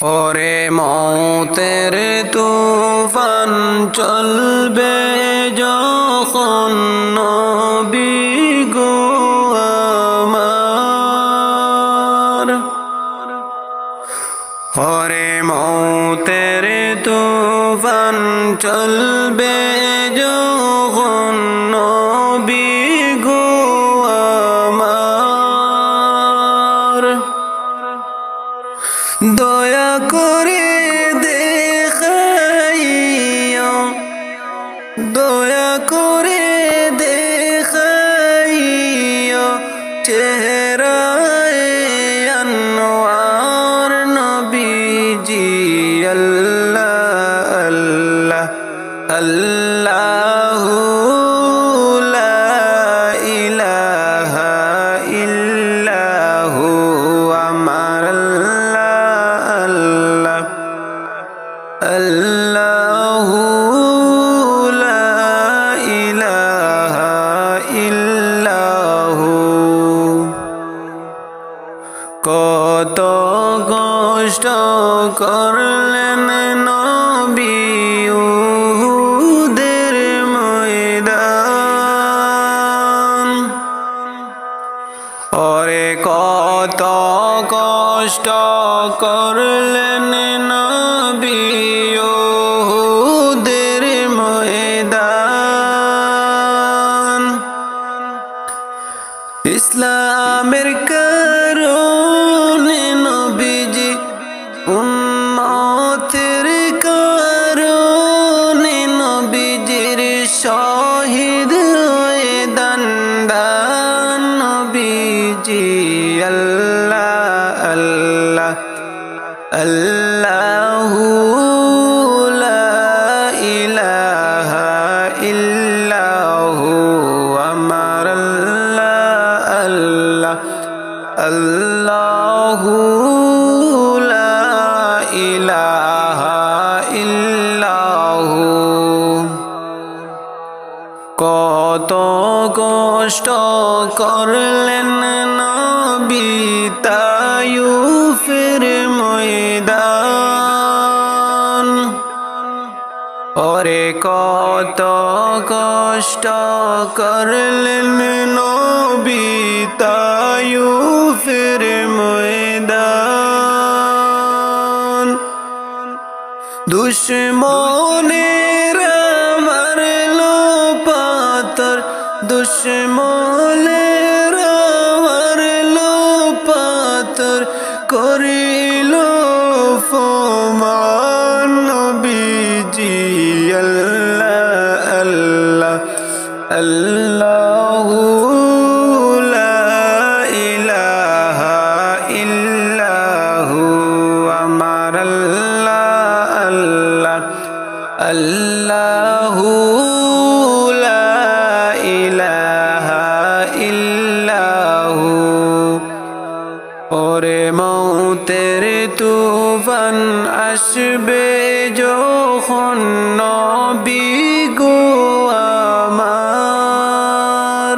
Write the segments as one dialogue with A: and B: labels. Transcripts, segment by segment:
A: ওরে মৌতের তুফান চলবে যখন নবী গো আমার, ওরে মৌতের তুফান চলবে যখন নবী গো আমার, দয়া করে দেখাইও, দয়া করে দেখাইও চেহারায় আনোয়ার নবীজি। আল্লাহ আল্লাহ আল্লাহু লা ইলাহা ইল্লাহু আমার আল্লাহু লা ইলাহা ইল্লাহু। কত কষ্ট করলেন নবী উহুদের ময়দান, ওরে কত কষ্ট করলেন নবী উহুদের ময়দান। ইসলামের কারণে নবীজি, উম্মতের কারণে নবীজির শহীদ হয়ে দান দান নবীজি। আল্লাহ আল্লাহ আল্লাহু লা ইলাহা ইল্লাহু আমার আল্লাহ আল্লাহু লা ইলাহা ইল্লাহু। কত কষ্ট করলেন নবী তাইফের ময়দান, ওরে কত কষ্ট করলেন নবী তাইফের ময়দান। দুশ্মনেরা মারলো পাথর, দুশ্মনেরা মারলো পাথর, করিল ফমান নবীজি। আল্লাহ আল্লাহ আল্লাহু লা ইলাহা ইল্লাহু আমার আল্লাহ আল্লাহু লা ইলাহা ইল্লাহু। ওরে মৌতের তুফান আসবে যখন নবী গো আমার,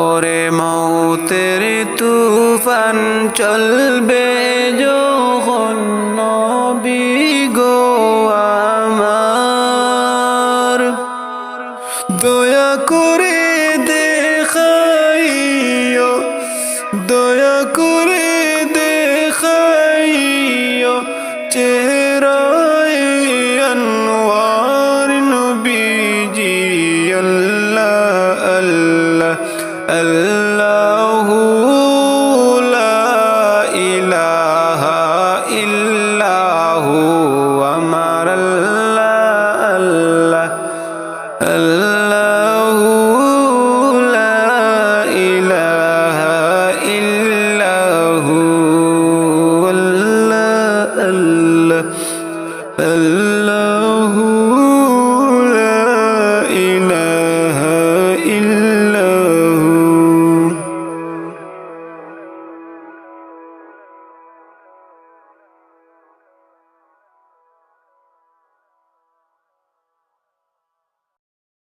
A: ওরে মৌতের তুফান চলবে যখন নবী গো আমার, দয়া করে দেখাইও, দয়া করে দেখাইও